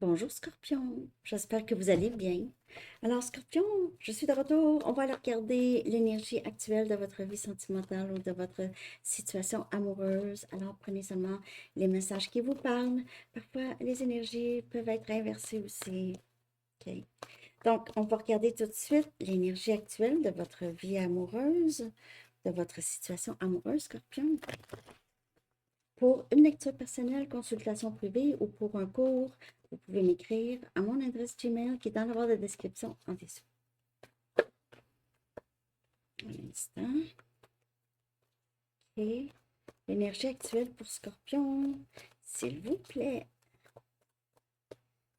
Bonjour Scorpion, j'espère que vous allez bien. Alors Scorpion, je suis de retour. On va aller regarder l'énergie actuelle de votre vie sentimentale ou de votre situation amoureuse. Alors prenez seulement les messages qui vous parlent. Parfois, les énergies peuvent être inversées aussi. OK. Donc, on va regarder tout de suite l'énergie actuelle de votre vie amoureuse, de votre situation amoureuse, Scorpion. Pour une lecture personnelle, consultation privée ou pour un cours, vous pouvez m'écrire à mon adresse Gmail qui est dans la barre de description en dessous. Un instant. OK. L'énergie actuelle pour Scorpion, s'il vous plaît.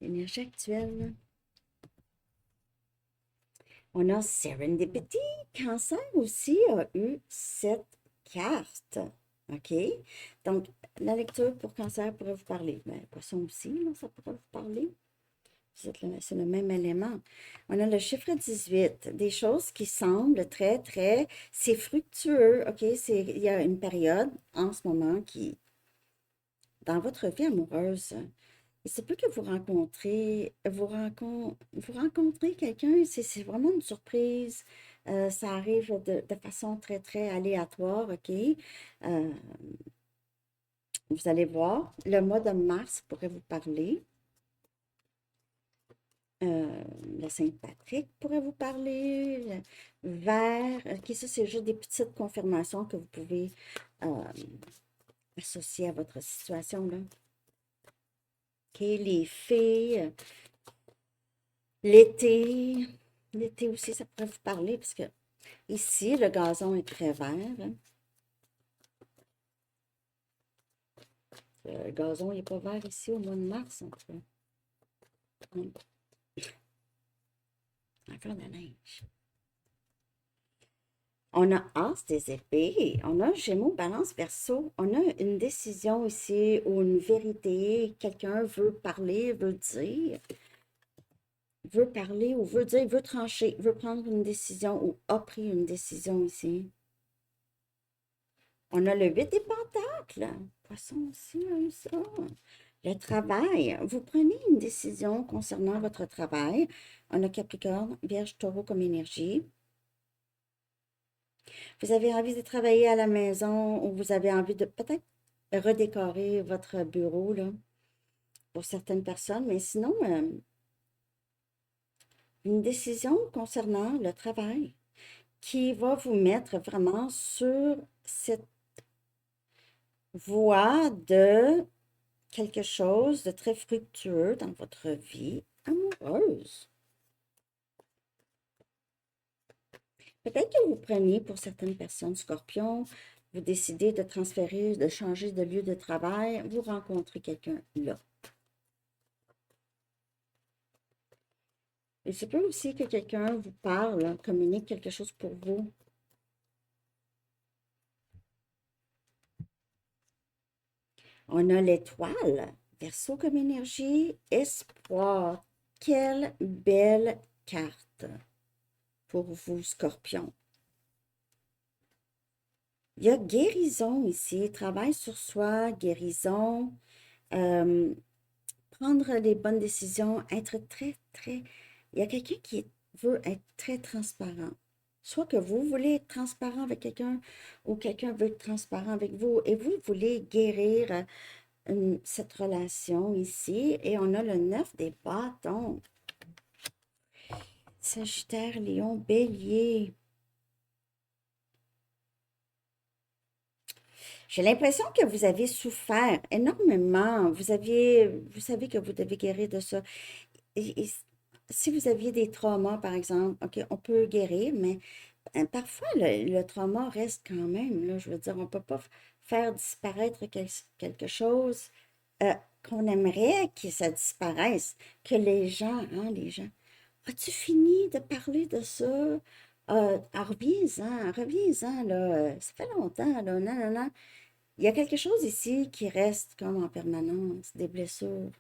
L'énergie actuelle. On a Serendipity. Cancer aussi a eu cette carte. OK? Donc, la lecture pour Cancer pourrait vous parler. Mais Poisson aussi, là, ça pourrait vous parler. C'est le même élément. On a le chiffre 18, des choses qui semblent très, c'est fructueux, OK? Il y a une période en ce moment qui, dans votre vie amoureuse, il se peut que vous rencontrez quelqu'un, c'est vraiment une surprise. Ça arrive de façon très aléatoire, OK? Vous allez voir, le mois de mars pourrait vous parler. La Saint-Patrick pourrait vous parler, le vert, ok, ça c'est juste des petites confirmations que vous pouvez euh, associer à votre situation, là. Ok, les fées, l'été, l'été aussi ça pourrait vous parler, parce que ici le gazon est très vert, hein. Le gazon n'est pas vert ici au mois de mars, en tout cas. Hum, Encore de la neige. On a As des épées, on a Gémeaux, Balance, Verseau, on a une décision ici ou une vérité, quelqu'un veut parler, veut parler ou veut dire, veut trancher, veut prendre une décision ou a pris une décision ici. On a le 8 des pentacles, Poisson aussi, hein, ça. Le travail, vous prenez une décision concernant votre travail. On a Capricorne, Vierge, Taureau comme énergie. Vous avez envie de travailler à la maison ou vous avez envie de peut-être redécorer votre bureau, là, pour certaines personnes, mais sinon, une décision concernant le travail qui va vous mettre vraiment sur cette voie de quelque chose de très fructueux dans votre vie amoureuse. Peut-être que vous preniez pour certaines personnes, Scorpion, vous décidez de transférer, de changer de lieu de travail, vous rencontrez quelqu'un là. Il se peut aussi que quelqu'un vous parle, communique quelque chose pour vous. On a l'étoile, Verseau comme énergie, espoir. Quelle belle carte pour vous, Scorpion. Il y a guérison ici, travail sur soi, guérison, euh, prendre les bonnes décisions, être très. Il y a quelqu'un qui veut être très transparent. Soit que vous voulez être transparent avec quelqu'un ou quelqu'un veut être transparent avec vous et vous voulez guérir cette relation ici. Et on a le 9 des bâtons. Sagittaire, Lion, Bélier. J'ai l'impression que vous avez souffert énormément. Vous savez que vous devez guérir de ça. Et si vous aviez des traumas, par exemple, OK, on peut guérir, mais parfois le trauma reste quand même, là. Je veux dire, on ne peut pas faire disparaître quelque chose euh, qu'on aimerait que ça disparaisse, que les gens, as-tu fini de parler de ça? Reviens-en, là, ça fait longtemps, là, non. Il y a quelque chose ici qui reste comme en permanence, des blessures,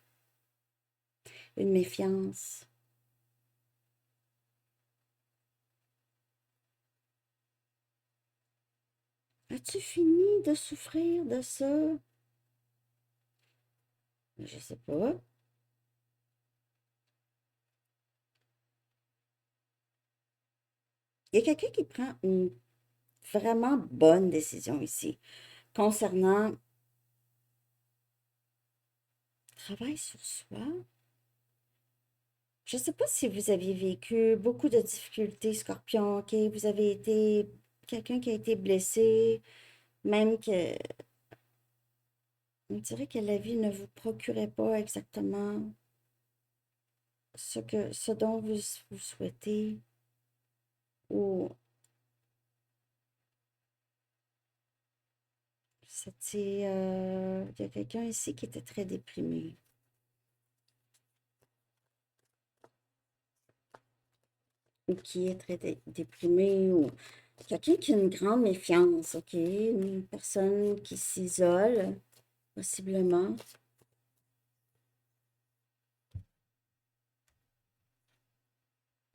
une méfiance. As-tu fini de souffrir de ça? Je sais pas. Il y a quelqu'un qui prend une vraiment bonne décision ici concernant le travail sur soi. Je ne sais pas si vous aviez vécu beaucoup de difficultés, Scorpion, ok? Vous avez été quelqu'un qui a été blessé, même que on dirait que la vie ne vous procurait pas exactement ce dont vous souhaitez. Ou c'était, il y a quelqu'un ici qui était très déprimé. Ou qui est très déprimé, ou quelqu'un qui a une grande méfiance, ok? Une personne qui s'isole, possiblement.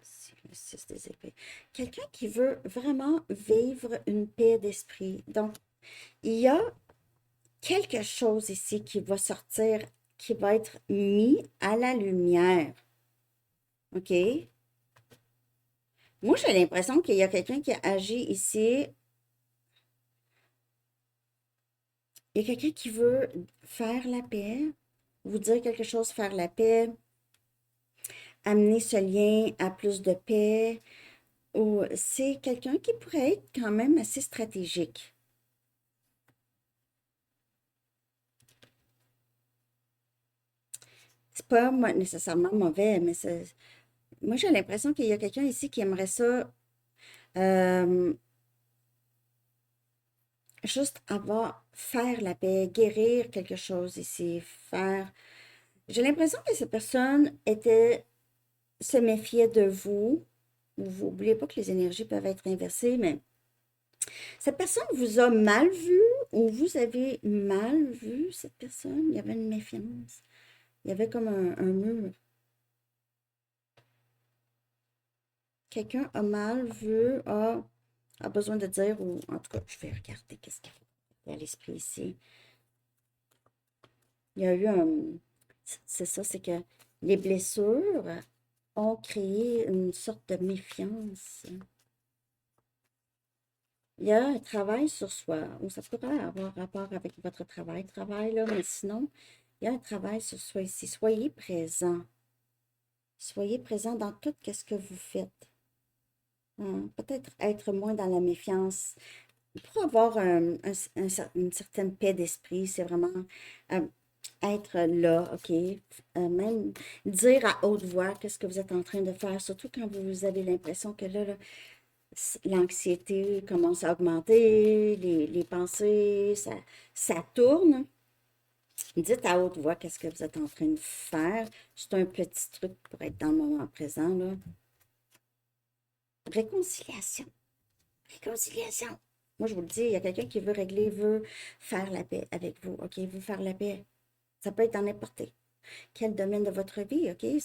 C'est le 6 des épées. Quelqu'un qui veut vraiment vivre une paix d'esprit. Donc, il y a quelque chose ici qui va sortir, qui va être mis à la lumière. OK? Moi, j'ai l'impression qu'il y a quelqu'un qui agit ici. Il y a quelqu'un qui veut faire la paix, vous dire quelque chose, faire la paix, amener ce lien à plus de paix. Ou c'est quelqu'un qui pourrait être quand même assez stratégique. C'est pas nécessairement mauvais, mais moi j'ai l'impression qu'il y a quelqu'un ici qui aimerait ça euh, juste faire la paix, guérir quelque chose ici, faire. J'ai l'impression que cette personne se méfiait de vous. Vous n'oubliez pas que les énergies peuvent être inversées, mais cette personne vous a mal vu ou vous avez mal vu cette personne. Il y avait une méfiance. Il y avait comme un mur. Quelqu'un a mal vu, a besoin de dire, ou en tout cas, je vais regarder qu'est-ce qu'il y a à l'esprit ici. Il y a eu c'est ça, c'est que les blessures ont créé une sorte de méfiance. Il y a un travail sur soi, ou ça pourrait avoir rapport avec votre travail, là, mais sinon, il y a un travail sur soi ici. Soyez présent. Soyez présent dans tout ce que vous faites. Peut-être être moins dans la méfiance. Pour avoir une certaine paix d'esprit, c'est vraiment euh, être là, OK? Même dire à haute voix qu'est-ce que vous êtes en train de faire, surtout quand vous avez l'impression que là, l'anxiété commence à augmenter, les pensées, ça tourne. Dites à haute voix qu'est-ce que vous êtes en train de faire. C'est un petit truc pour être dans le moment présent, là. Réconciliation. Réconciliation. Moi, je vous le dis, il y a quelqu'un qui veut régler, veut faire la paix avec vous, OK? Veut faire la paix. Ça peut être dans n'importe quel domaine de votre vie, OK? Il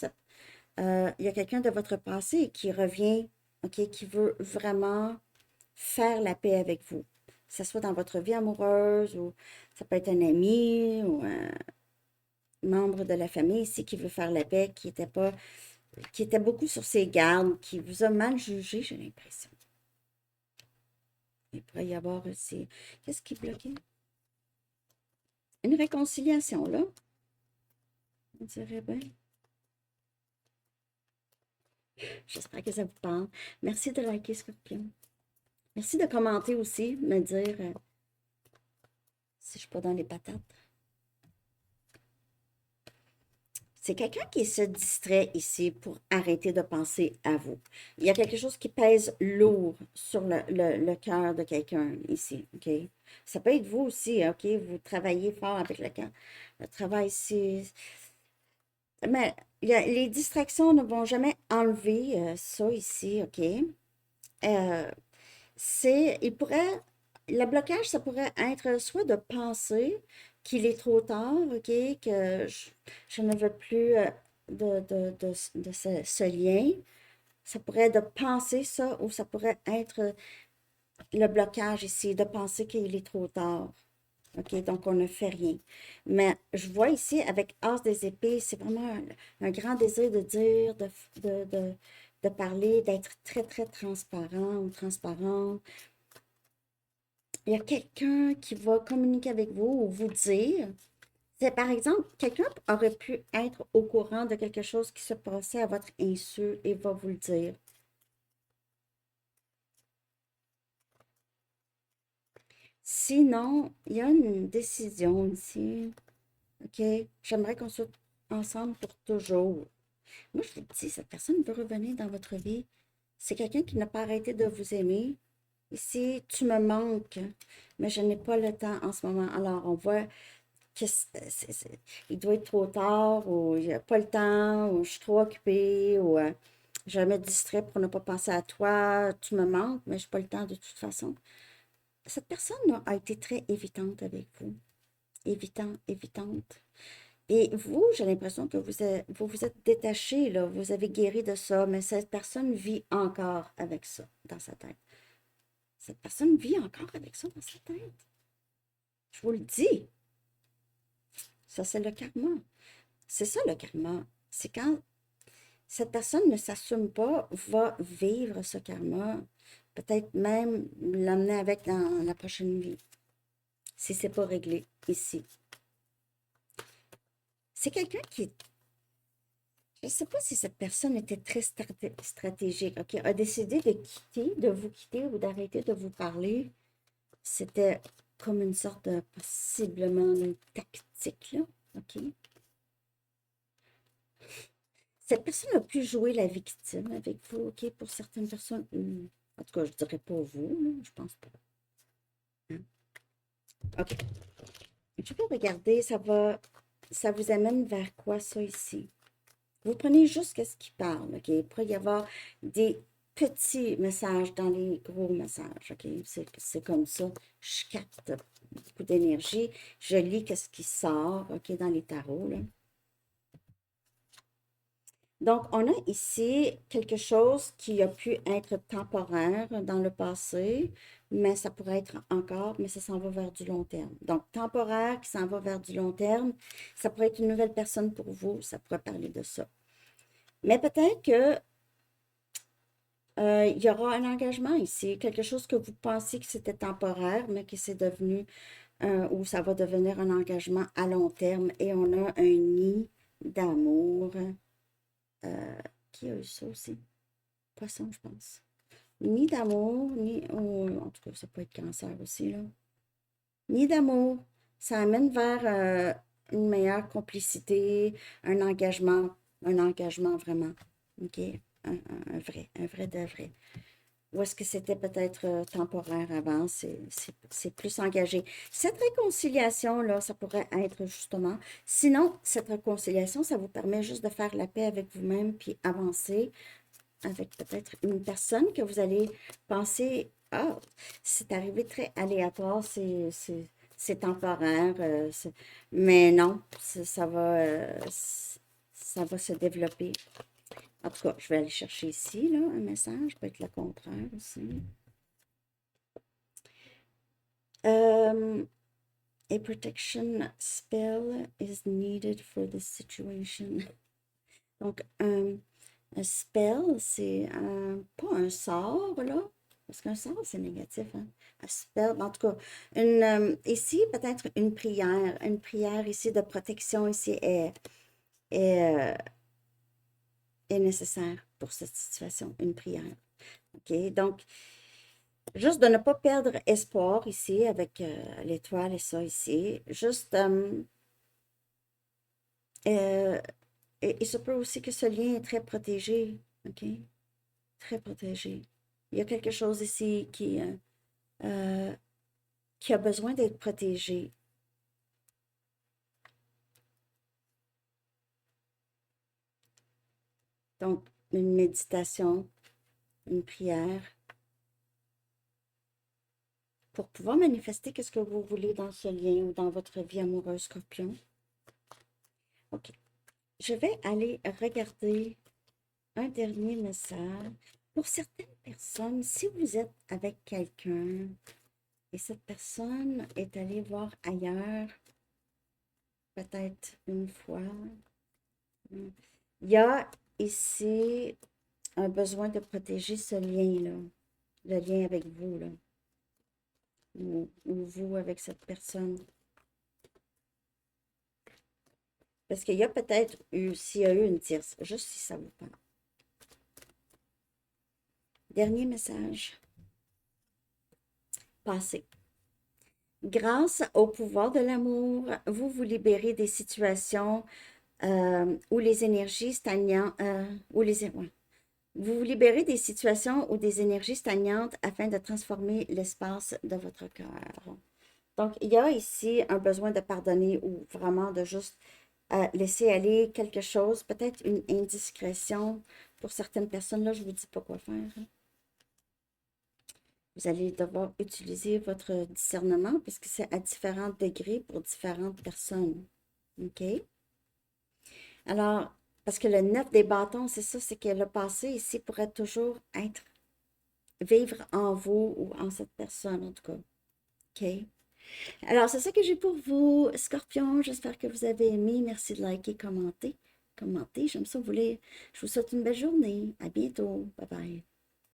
y a quelqu'un de votre passé qui revient, OK? Qui veut vraiment faire la paix avec vous. Que ce soit dans votre vie amoureuse ou ça peut être un ami ou un membre de la famille ici qui veut faire la paix, qui était beaucoup sur ses gardes, qui vous a mal jugé, j'ai l'impression. Il pourrait y avoir aussi. Qu'est-ce qui bloquait? Une réconciliation, là. On dirait bien. J'espère que ça vous parle. Merci de liker, Scorpion. Merci de commenter aussi, me dire si je suis pas dans les patates. C'est quelqu'un qui se distrait ici pour arrêter de penser à vous. Il y a quelque chose qui pèse lourd sur le cœur de quelqu'un ici, OK? Ça peut être vous aussi, OK? Vous travaillez fort avec le cœur. Le travail, c'est... Mais les distractions ne vont jamais enlever ça ici, OK? Euh, le blocage, ça pourrait être soit de penser qu'il est trop tard, OK, que je ne veux plus de ce lien. Ça pourrait être de penser ça, ou ça pourrait être le blocage ici, de penser qu'il est trop tard. OK, donc on ne fait rien. Mais je vois ici, avec As des épées, c'est vraiment un grand désir de dire, de parler, d'être très, très transparent ou transparente. Il y a quelqu'un qui va communiquer avec vous ou vous dire. C'est par exemple, quelqu'un aurait pu être au courant de quelque chose qui se passait à votre insu et va vous le dire. Sinon, il y a une décision ici. OK? J'aimerais qu'on soit ensemble pour toujours. Moi, je vous dis, cette personne veut revenir dans votre vie. C'est quelqu'un qui n'a pas arrêté de vous aimer. Ici, tu me manques, mais je n'ai pas le temps en ce moment. Alors, on voit que il doit être trop tard, ou il n'y a pas le temps, ou je suis trop occupée, ou je me distrais pour ne pas penser à toi. Tu me manques, mais je n'ai pas le temps de toute façon. Cette personne-là a été très évitante avec vous. Évitante. Et vous, j'ai l'impression que vous êtes détaché, là, vous avez guéri de ça, mais cette personne vit encore avec ça dans sa tête. Cette personne vit encore avec ça dans sa tête. Je vous le dis. Ça, c'est le karma. C'est ça le karma. C'est quand cette personne ne s'assume pas, va vivre ce karma, peut-être même l'amener avec dans la prochaine vie, si c'est pas réglé ici. C'est quelqu'un qui, je ne sais pas si cette personne était très stratégique, ok, a décidé de quitter, de vous quitter ou d'arrêter de vous parler. C'était comme une sorte de, possiblement, une tactique, là, ok. Cette personne a pu jouer la victime avec vous, ok, pour certaines personnes. En tout cas, je dirais pas vous, là, je pense pas. Hein. Ok. Je peux regarder, ça vous amène vers quoi ça ici? Vous prenez juste ce qui parle, ok? Il pourrait y avoir des petits messages dans les gros messages, ok? C'est comme ça. Je capte beaucoup d'énergie. Je lis ce qui sort, ok, dans les tarots, là. Donc, on a ici quelque chose qui a pu être temporaire dans le passé, mais ça pourrait être encore, mais ça s'en va vers du long terme. Donc, temporaire qui s'en va vers du long terme, ça pourrait être une nouvelle personne pour vous, ça pourrait parler de ça. Mais peut-être que il y aura un engagement ici, quelque chose que vous pensiez que c'était temporaire, mais que c'est devenu, ou ça va devenir un engagement à long terme, et on a un nid d'amour. Qui a eu ça aussi? Poisson, je pense. Ni d'amour, ni... en tout cas, ça peut être cancer aussi, là. Ni d'amour. Ça amène vers une meilleure complicité, un engagement vraiment. OK? Un vrai de vrai. Ou est-ce que c'était peut-être temporaire avant? C'est plus engagé. Cette réconciliation-là, ça pourrait être justement. Sinon, cette réconciliation, ça vous permet juste de faire la paix avec vous-même puis avancer avec peut-être une personne que vous allez penser, ah, c'est arrivé très aléatoire, c'est temporaire, mais non, ça va se développer. En tout cas, je vais aller chercher ici, là, un message, peut être le contraire aussi. A protection spell is needed for this situation. Donc, un spell, c'est pas un sort, là, parce qu'un sort, c'est négatif, hein. Un spell, en tout cas, ici, peut-être une prière ici de protection ici est, est nécessaire pour cette situation, une prière. OK? Donc, juste de ne pas perdre espoir ici avec l'étoile et ça ici. Juste, et il se peut aussi que ce lien est très protégé. OK? Très protégé. Il y a quelque chose ici qui a besoin d'être protégé. Donc, une méditation, une prière, pour pouvoir manifester qu'est-ce que vous voulez dans ce lien ou dans votre vie amoureuse, Scorpion. OK. Je vais aller regarder un dernier message. Pour certaines personnes, si vous êtes avec quelqu'un et cette personne est allée voir ailleurs, peut-être une fois, il y a ici un besoin de protéger ce lien-là, le lien avec vous, là, ou vous avec cette personne. Parce qu'il y a peut-être eu, s'il y a eu une tierce, juste si ça vous parle. Dernier message. Passé. Grâce au pouvoir de l'amour, vous vous libérez des situations où les énergies stagnantes, ouais. Vous vous libérez des situations ou des énergies stagnantes afin de transformer l'espace de votre cœur. Donc, il y a ici un besoin de pardonner ou vraiment de juste laisser aller quelque chose, peut-être une indiscrétion pour certaines personnes. Là, je ne vous dis pas quoi faire. Vous allez devoir utiliser votre discernement parce que c'est à différents degrés pour différentes personnes. OK? Alors, parce que le 9 des bâtons, c'est ça, c'est que le passé ici pourrait toujours vivre en vous ou en cette personne, en tout cas. OK? Alors, c'est ça que j'ai pour vous, Scorpion. J'espère que vous avez aimé. Merci de liker, commenter. J'aime ça vous lire. Je vous souhaite une belle journée. À bientôt. Bye bye.